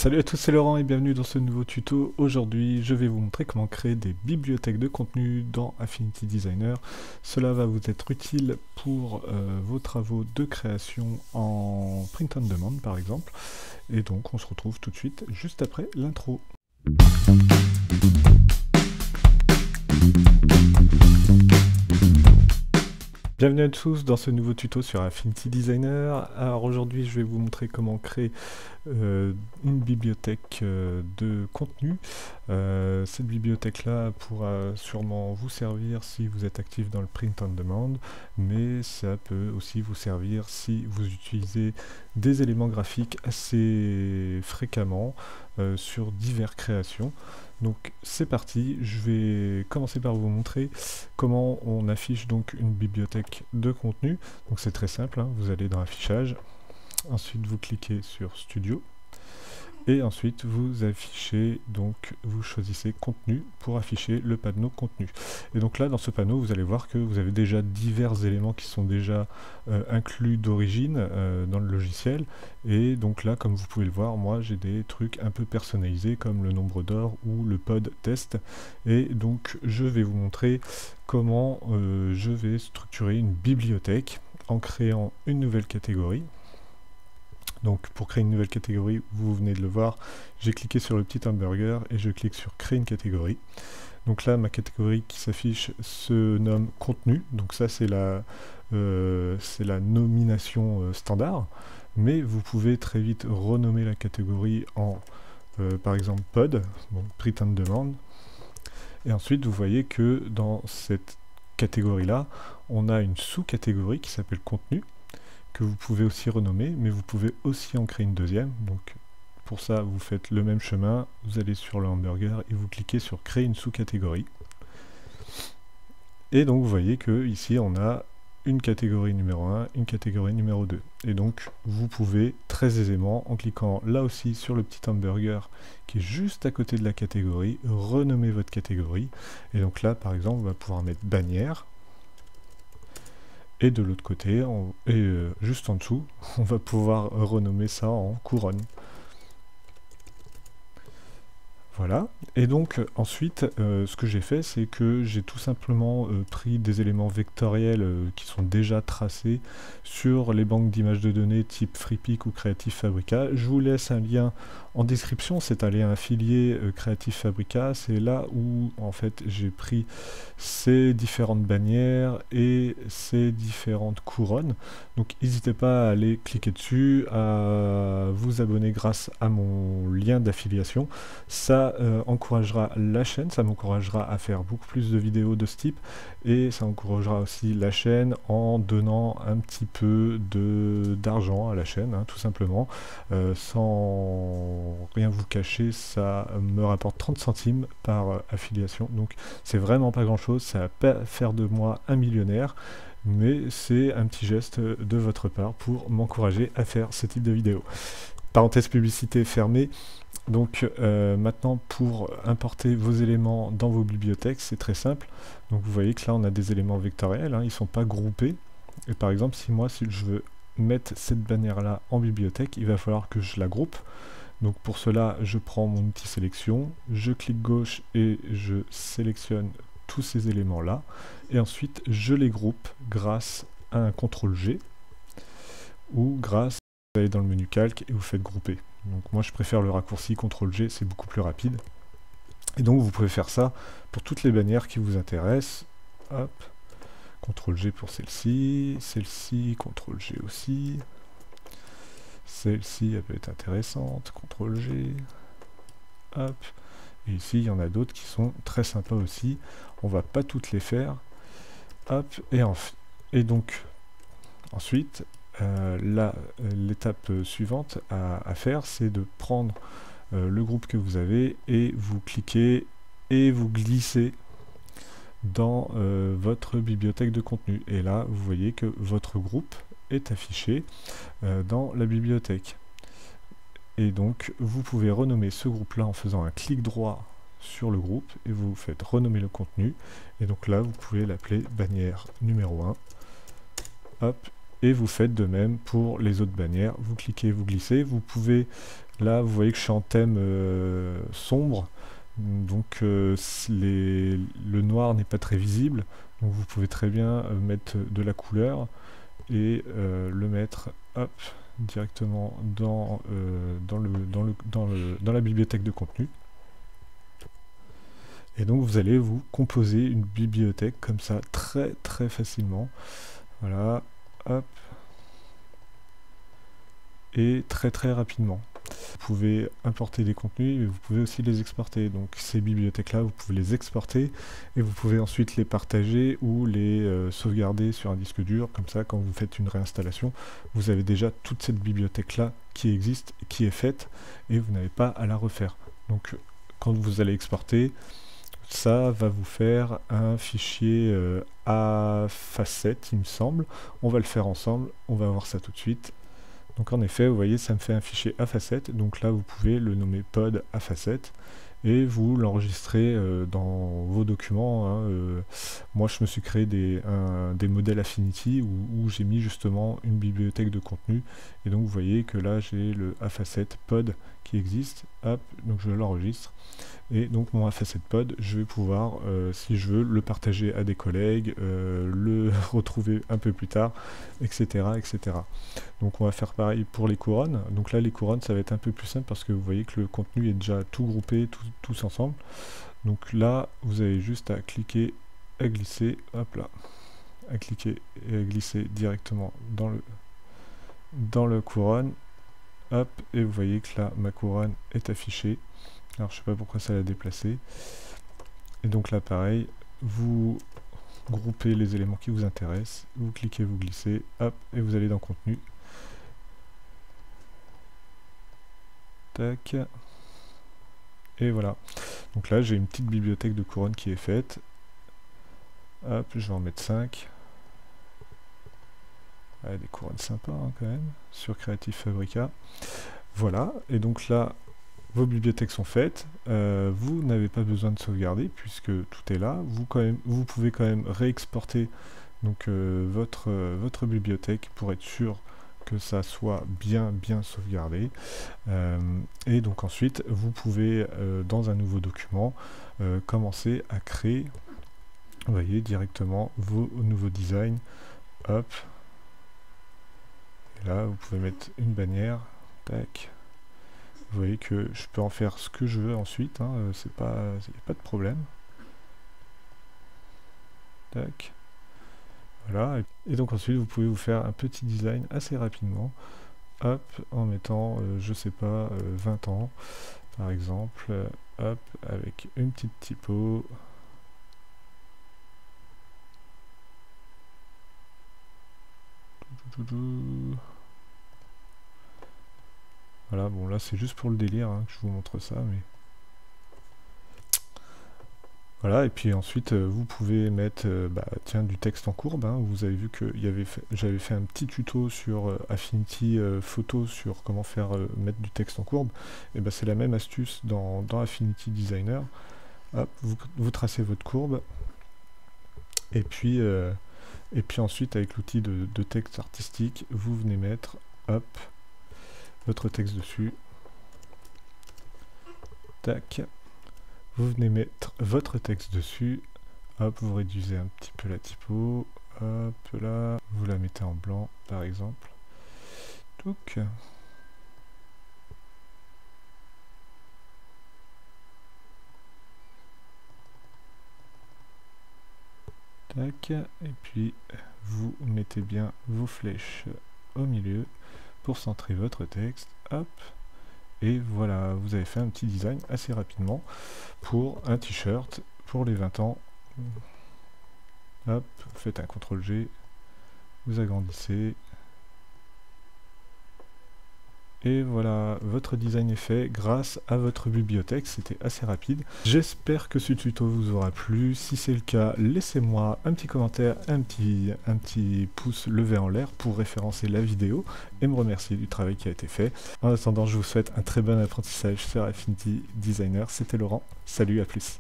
Salut à tous, c'est Laurent et bienvenue dans ce nouveau tuto. Aujourd'hui, je vais vous montrer comment créer des bibliothèques de contenu dans Affinity Designer. Cela va vous être utile pour vos travaux de création en print on demand par exemple. Et donc, on se retrouve tout de suite juste après l'intro. Bienvenue à tous dans ce nouveau tuto sur Affinity Designer. Alors aujourd'hui je vais vous montrer comment créer une bibliothèque de contenu. Cette bibliothèque là pourra sûrement vous servir si vous êtes actif dans le print on demand, mais ça peut aussi vous servir si vous utilisez des éléments graphiques assez fréquemment sur diverses créations. Donc c'est parti, je vais commencer par vous montrer comment on affiche donc une bibliothèque de contenu. Donc c'est très simple, hein, vous allez dans Affichage, ensuite vous cliquez sur Studio, et ensuite vous affichez, donc vous choisissez Contenu pour afficher le panneau Contenu. Et donc là dans ce panneau vous allez voir que vous avez déjà divers éléments qui sont déjà inclus d'origine dans le logiciel. Et donc là comme vous pouvez le voir, moi j'ai des trucs un peu personnalisés comme le nombre d'or ou le pod test. Et donc je vais vous montrer comment je vais structurer une bibliothèque en créant une nouvelle catégorie. Donc pour créer une nouvelle catégorie, vous venez de le voir, j'ai cliqué sur le petit hamburger et je clique sur créer une catégorie. Donc là ma catégorie qui s'affiche se nomme contenu, donc ça c'est la nomination standard, mais vous pouvez très vite renommer la catégorie en par exemple pod, donc print on demand, et ensuite vous voyez que dans cette catégorie là on a une sous-catégorie qui s'appelle contenu, que vous pouvez aussi renommer, mais vous pouvez aussi en créer une deuxième. Donc pour ça, vous faites le même chemin, vous allez sur le hamburger et vous cliquez sur créer une sous-catégorie. Et donc vous voyez que ici on a une catégorie numéro 1, une catégorie numéro 2. Et donc vous pouvez très aisément, en cliquant là aussi sur le petit hamburger qui est juste à côté de la catégorie, renommer votre catégorie. Et donc là par exemple on va pouvoir mettre bannière. Et de l'autre côté, juste en dessous, on va pouvoir renommer ça en couronne. Voilà, et donc ensuite ce que j'ai fait, c'est que j'ai tout simplement pris des éléments vectoriels qui sont déjà tracés sur les banques d'images de données type Freepik ou Creative Fabrica. Je vous laisse un lien en description, c'est un lien affilié Creative Fabrica, c'est là où en fait j'ai pris ces différentes bannières et ces différentes couronnes. Donc n'hésitez pas à aller cliquer dessus, à vous abonner grâce à mon lien d'affiliation. Ça encouragera la chaîne, ça m'encouragera à faire beaucoup plus de vidéos de ce type, et ça encouragera aussi la chaîne en donnant un petit peu d'argent à la chaîne, hein, tout simplement. Sans rien vous cacher, ça me rapporte 30 centimes par affiliation, donc c'est vraiment pas grand chose, ça va pas faire de moi un millionnaire, mais c'est un petit geste de votre part pour m'encourager à faire ce type de vidéo. Parenthèse publicité fermée. Donc maintenant pour importer vos éléments dans vos bibliothèques, c'est très simple. Donc vous voyez que là on a des éléments vectoriels, hein, ils ne sont pas groupés. Et par exemple si je veux mettre cette bannière là en bibliothèque, il va falloir que je la groupe. Donc pour cela je prends mon outil sélection, je clique gauche et je sélectionne tous ces éléments là. Et ensuite je les groupe grâce à un CTRL G ou grâce, vous allez dans le menu calque et vous faites grouper. Donc moi je préfère le raccourci CTRL G, c'est beaucoup plus rapide. Et donc vous pouvez faire ça pour toutes les bannières qui vous intéressent. Hop, CTRL G pour celle-ci, celle-ci, CTRL G aussi. Celle-ci elle peut être intéressante, CTRL G. Hop. Et ici il y en a d'autres qui sont très sympas aussi. On va pas toutes les faire. Hop, et donc ensuite l'étape suivante à faire, c'est de prendre le groupe que vous avez et vous cliquez et vous glissez dans votre bibliothèque de contenu. Et là, vous voyez que votre groupe est affiché dans la bibliothèque. Et donc, vous pouvez renommer ce groupe-là en faisant un clic droit sur le groupe et vous faites renommer le contenu. Et donc là, vous pouvez l'appeler bannière numéro 1. Hop. Et vous faites de même pour les autres bannières. Vous cliquez, vous glissez. Vous pouvez, là, vous voyez que je suis en thème sombre. Donc le noir n'est pas très visible. Donc vous pouvez très bien mettre de la couleur et le mettre hop, directement dans la bibliothèque de contenu. Et donc vous allez vous composer une bibliothèque comme ça très très facilement. Voilà, hop. Et très très rapidement. Vous pouvez importer des contenus, mais vous pouvez aussi les exporter. Donc ces bibliothèques-là, vous pouvez les exporter et vous pouvez ensuite les partager ou les sauvegarder sur un disque dur. Comme ça, quand vous faites une réinstallation, vous avez déjà toute cette bibliothèque-là qui existe, qui est faite, et vous n'avez pas à la refaire. Donc quand vous allez exporter, ça va vous faire un fichier à facette, il me semble. On va le faire ensemble, on va voir ça tout de suite. Donc en effet, vous voyez, ça me fait un fichier à facette. Donc là, vous pouvez le nommer pod à facette et vous l'enregistrez dans vos documents. Hein, moi, je me suis créé des modèles Affinity où j'ai mis justement une bibliothèque de contenu. Et donc, vous voyez que là, j'ai le à facette pod qui existe. Hop, donc je l'enregistre. Et donc mon A-Facette Pod, je vais pouvoir, si je veux, le partager à des collègues, le retrouver un peu plus tard, etc., etc. Donc on va faire pareil pour les couronnes. Donc là, les couronnes, ça va être un peu plus simple parce que vous voyez que le contenu est déjà tout groupé, tous ensemble. Donc là, vous avez juste à cliquer, à glisser, hop là, à cliquer et à glisser directement dans le couronne. Hop, et vous voyez que là, ma couronne est affichée. Alors je sais pas pourquoi ça l'a déplacé. Et donc là pareil, vous groupez les éléments qui vous intéressent, vous cliquez, vous glissez, hop, et vous allez dans contenu. Tac. Et voilà. Donc là j'ai une petite bibliothèque de couronne qui est faite. Hop, je vais en mettre 5. Ouais, des couronnes sympas hein, quand même, sur Creative Fabrica. Voilà, et donc là, vos bibliothèques sont faites, vous n'avez pas besoin de sauvegarder puisque tout est là, vous pouvez quand même réexporter donc, votre bibliothèque pour être sûr que ça soit bien sauvegardé. Et donc ensuite, vous pouvez, dans un nouveau document, commencer à créer, vous voyez, directement vos nouveaux designs. Hop. Et là, vous pouvez mettre une bannière. Tac. Vous voyez que je peux en faire ce que je veux ensuite, hein, c'est pas, y a pas de problème. Tac. Voilà. Et donc ensuite, vous pouvez vous faire un petit design assez rapidement. Hop, en mettant, je sais pas, 20 ans, par exemple. Hop, avec une petite typo. Voilà, bon là c'est juste pour le délire hein, que je vous montre ça, mais... Voilà, et puis ensuite vous pouvez mettre tiens, du texte en courbe. Hein. Vous avez vu que j'avais fait un petit tuto sur Affinity Photo sur comment faire mettre du texte en courbe. Et c'est la même astuce dans Affinity Designer. Hop, vous tracez votre courbe, et puis ensuite avec l'outil de texte artistique, vous venez mettre hop, votre texte dessus. Tac. Vous venez mettre votre texte dessus. Hop, vous réduisez un petit peu la typo. Hop là. Vous la mettez en blanc, par exemple. Touc. Tac. Et puis, vous mettez bien vos flèches au milieu pour centrer votre texte. Hop. Et voilà, vous avez fait un petit design assez rapidement pour un t-shirt pour les 20 ans. Hop, vous faites un CTRL-G, vous agrandissez. Et voilà, votre design est fait grâce à votre bibliothèque, c'était assez rapide. J'espère que ce tuto vous aura plu. Si c'est le cas, laissez-moi un petit commentaire, un petit pouce levé en l'air pour référencer la vidéo et me remercier du travail qui a été fait. En attendant, je vous souhaite un très bon apprentissage sur Affinity Designer. C'était Laurent, salut, à plus.